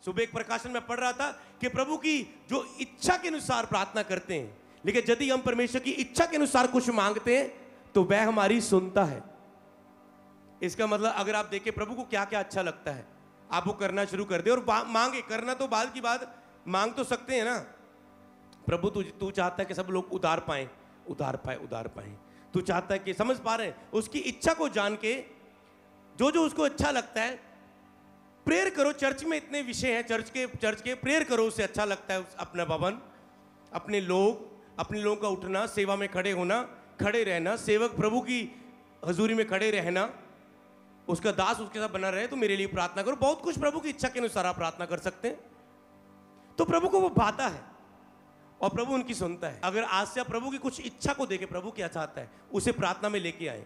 सुबह एक प्रकाशन में पढ़ रहा था कि प्रभु की जो इच्छा के अनुसार प्रार्थना करते हैं, लेकिन यदि हम परमेश्वर की इच्छा के अनुसार कुछ मांगते हैं तो वह हमारी सुनता है। इसका मतलब अगर आप देखें प्रभु को क्या क्या अच्छा लगता है, आप वो करना शुरू कर दे और मांगे। करना तो बाद की बात, मांग तो सकते हैं ना। प्रभु तू चाहता है कि सब लोग उदार पाए, उदार पाए, उदार पाए। तू चाहता है कि समझ पा रहे हैं, उसकी इच्छा को जान के जो जो उसको अच्छा लगता है प्रेयर करो। चर्च में इतने विषय हैं, चर्च के प्रेयर करो, उससे अच्छा लगता है अपना भवन, अपने लोगों का उठना, सेवा में खड़े होना, खड़े रहना, सेवक प्रभु की हजूरी में खड़े रहना, उसका दास उसके साथ बना रहे, तो मेरे लिए प्रार्थना करो। बहुत कुछ प्रभु की इच्छा के अनुसार आप प्रार्थना कर सकते हैं, तो प्रभु को वो भाता है और प्रभु उनकी सुनता है। अगर आज से आप प्रभु की कुछ इच्छा को देखें, प्रभु क्या चाहता है, उसे प्रार्थना में लेके आए।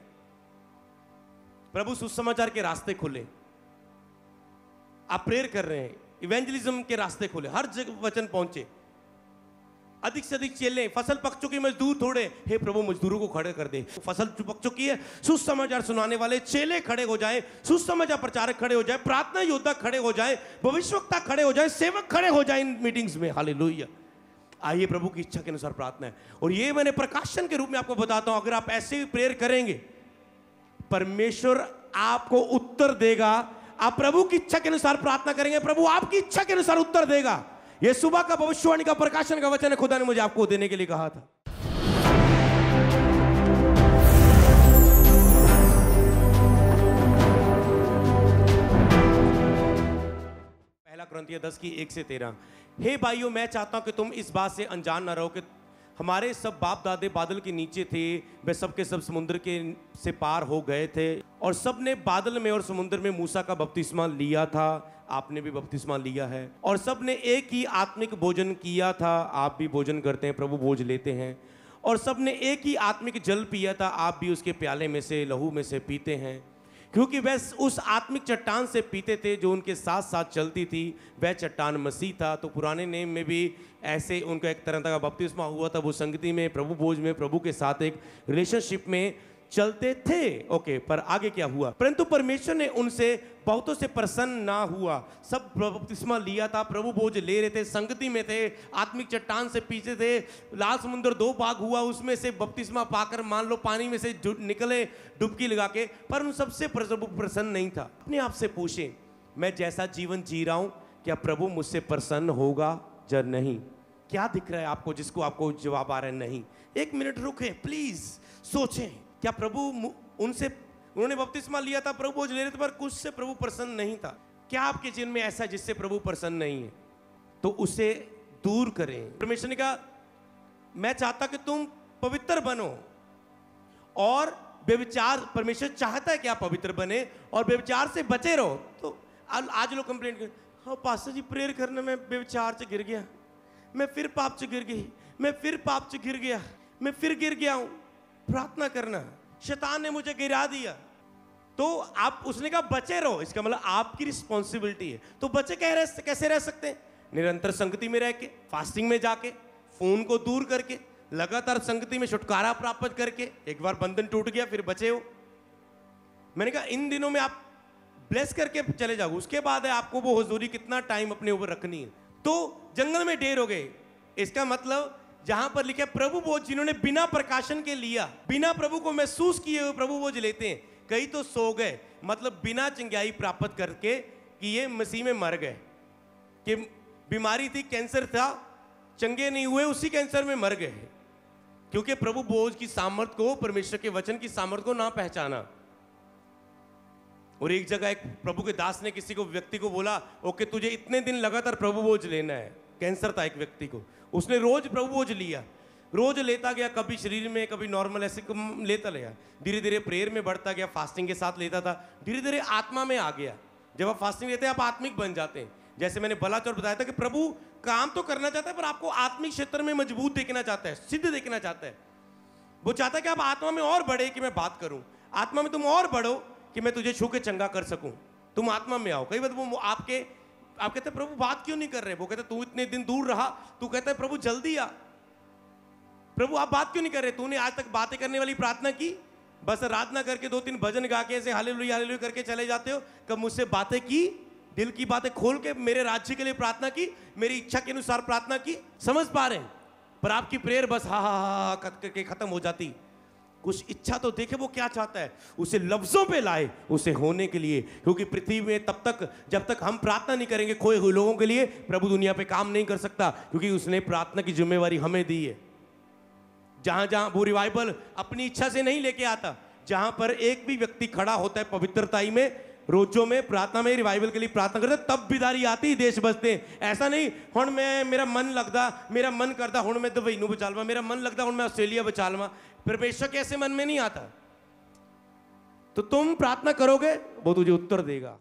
प्रभु सुसमाचार के रास्ते खोले, आप प्रेयर कर रहे हैं, इवेंजलिज्म के रास्ते खोले, हर जगह वचन पहुंचे, अधिक से अधिक चेले। फसल पक चुकी, मजदूर थोड़े, हे प्रभु मजदूरों को खड़े कर दे। फसल पक चुकी है, सुसमाचार सुनाने वाले चेले खड़े हो जाए, सुसमाचार प्रचारक खड़े हो जाए, प्रार्थना योद्धा खड़े हो जाए, भविष्यवक्ता खड़े हो जाए, सेवक खड़े हो जाए इन मीटिंग्स में। हालेलुया। आइए, प्रभु की इच्छा के अनुसार प्रार्थना है। और ये मैंने प्रकाशन के रूप में आपको बताता हूं, अगर आप ऐसे ही प्रेयर करेंगे परमेश्वर आपको उत्तर देगा। आप प्रभु की इच्छा के अनुसार प्रार्थना करेंगे, प्रभु आपकी इच्छा के अनुसार उत्तर देगा। यह सुबह का भविष्यवाणी का प्रकाशन का वचन है, खुदा ने मुझे आपको देने के लिए कहा था। पहला कुरिन्थियों 10 की 1 से 13। हे भाइयों, मैं चाहता हूं कि तुम इस बात से अनजान न रहो कि हमारे सब बाप दादे बादल के नीचे थे, वे सब के सब समुद्र के से पार हो गए थे, और सब ने बादल में और समुद्र में मूसा का बपतिस्मा लिया था। आपने भी बपतिस्मा लिया है। और सब ने एक ही आत्मिक भोजन किया था। आप भी भोजन करते हैं, प्रभु भोज लेते हैं। और सब ने एक ही आत्मिक जल पिया था। आप भी उसके प्याले में से, लहू में से पीते हैं, क्योंकि वह उस आत्मिक चट्टान से पीते थे जो उनके साथ साथ चलती थी। वह चट्टान मसीह था। तो पुराने नेम में भी ऐसे उनका एक तरह का बपतिस्मा हुआ था। वो संगति में, प्रभु भोज में, प्रभु के साथ एक रिलेशनशिप में चलते थे। ओके, पर आगे क्या हुआ? परंतु परमेश्वर ने उनसे बहुतों से प्रसन्न ना हुआ। सब बपतिस्मा लिया था, प्रभु भोज ले रहे थे, संगति में थे, आत्मिक चट्टान से पीछे थे। लाल समुद्र 2 भाग हुआ, उसमें से बपतिस्मा पाकर मान लो पानी में से निकले डुबकी लगा के, पर उन सबसे प्रभु प्रसन्न नहीं था। अपने आप से पूछें, मैं जैसा जीवन जी रहा हूं, क्या प्रभु मुझसे प्रसन्न होगा या नहीं? क्या दिख रहा है आपको जिसको आपको जवाब आ रहा है नहीं? 1 मिनट रुके प्लीज, सोचें। क्या प्रभु उन्होंने बपतिस्मा लिया था, प्रभु भोज ले रहे थे, पर कुछ से प्रभु प्रसन्न नहीं था? क्या आपके जीवन में ऐसा जिससे प्रभु प्रसन्न नहीं है? तो उसे दूर करें। परमेश्वर ने कहा, मैं चाहता कि तुम पवित्र बनो और व्यभिचार, परमेश्वर चाहता है कि आप पवित्र बने और व्यभिचार से बचे रहो। तो आज लोग कंप्लेंट कर, हाँ पास्टर जी प्रेयर करने में व्यभिचार से गिर गया, मैं फिर पाप से गिर गई, मैं फिर पाप से गिर गया, मैं फिर गिर गया हूं। प्रार्थना करना, शैतान ने मुझे गिरा दिया। तो आप, उसने कहा बचे रहो, इसका मतलब आपकी रिस्पॉन्सिबिलिटी है। तो बचे कैसे रह सकते हैं? निरंतर संगति में रह के, फास्टिंग में जाके, फोन को दूर करके, लगातार संगति में छुटकारा प्राप्त करके। एक बार बंधन टूट गया फिर बचे हो। मैंने कहा इन दिनों में आप ब्लेस करके चले जाओ, उसके बाद है आपको वो हुजूरी कितना टाइम अपने ऊपर रखनी है। तो जंगल में ढेर हो गए, इसका मतलब जहां पर लिखे प्रभु भोज, जिन्होंने बिना प्रकाशन के लिया, बिना प्रभु को महसूस किए हुए प्रभु भोज लेते हैं। कई तो सो गए, मतलब बिना चंगाई प्राप्त करके कि ये मसीह में मर गए, कि बीमारी थी, कैंसर था, चंगे नहीं हुए, उसी कैंसर में मर गए, क्योंकि प्रभु भोज की सामर्थ को, परमेश्वर के वचन की सामर्थ को ना पहचाना। और एक जगह एक प्रभु के दास ने किसी को, व्यक्ति को बोला, ओके तुझे इतने दिन लगातार प्रभु भोज लेना है। कैंसर था एक व्यक्ति को, उसने रोज प्रभु भोज लिया, रोज लेता गया, कभी शरीर में, कभी नॉर्मल ऐसे लेता गया। धीरे धीरे प्रेयर में बढ़ता गया, फास्टिंग के साथ लेता था, धीरे धीरे आत्मा में आ गया। जब आप फास्टिंग लेते हैं आप आत्मिक बन जाते हैं। जैसे मैंने बलाचौर बताया था कि प्रभु काम तो करना चाहता है, पर आपको आत्मिक क्षेत्र में मजबूत देखना चाहता है, सिद्ध देखना चाहता है। वो चाहता है कि आप आत्मा में और बढ़े, कि मैं बात करूं, आत्मा में तुम और बढ़ो कि मैं तुझे छू के चंगा कर सकूं। तुम आत्मा में आओ। कई बार वो आप कहते हैं प्रभु बात क्यों नहीं कर रहे? वो कहते तू इतने दिन दूर रहा, तू कहता है प्रभु जल्दी आ। प्रभु आप बात क्यों नहीं कर रहे? तूने आज तक बातें करने वाली प्रार्थना की, बस आराधना करके 2-3 भजन गा के ऐसे हालेलुया हालेलुया करके चले जाते हो। कब मुझसे बातें की? दिल की बातें खोल के मेरे राज्य के लिए प्रार्थना की, मेरी इच्छा के अनुसार प्रार्थना की, समझ पा रहे हैं? पर आपकी प्रेयर बस हा हा हा करके खत्म हो जाती। कुछ इच्छा तो देखे वो क्या चाहता है, उसे लफ्जों पे लाए उसे होने के लिए। क्योंकि पृथ्वी में तब तक जब तक हम प्रार्थना नहीं करेंगे खोए हुए लोगों के लिए, प्रभु दुनिया पे काम नहीं कर सकता, क्योंकि उसने प्रार्थना की जिम्मेवारी हमें दी है। जहां जहां वो रिवाइवल अपनी इच्छा से नहीं लेके आता, जहां पर एक भी व्यक्ति खड़ा होता है पवित्रताई में, रोजों में प्रार्थना में रिवाइवल के लिए प्रार्थना करते, तब बिदारी आती, देश बसते। ऐसा नहीं हुण मैं मेरा मन लगता, मेरा मन करता हुण मैं दुबई नूं बचा लवां, मेरा मन लगता हुण मैं ऑस्ट्रेलिया बचा लवां। परमेश्वर के ऐसे मन में नहीं आता। तो तुम प्रार्थना करोगे वो तुझे उत्तर देगा।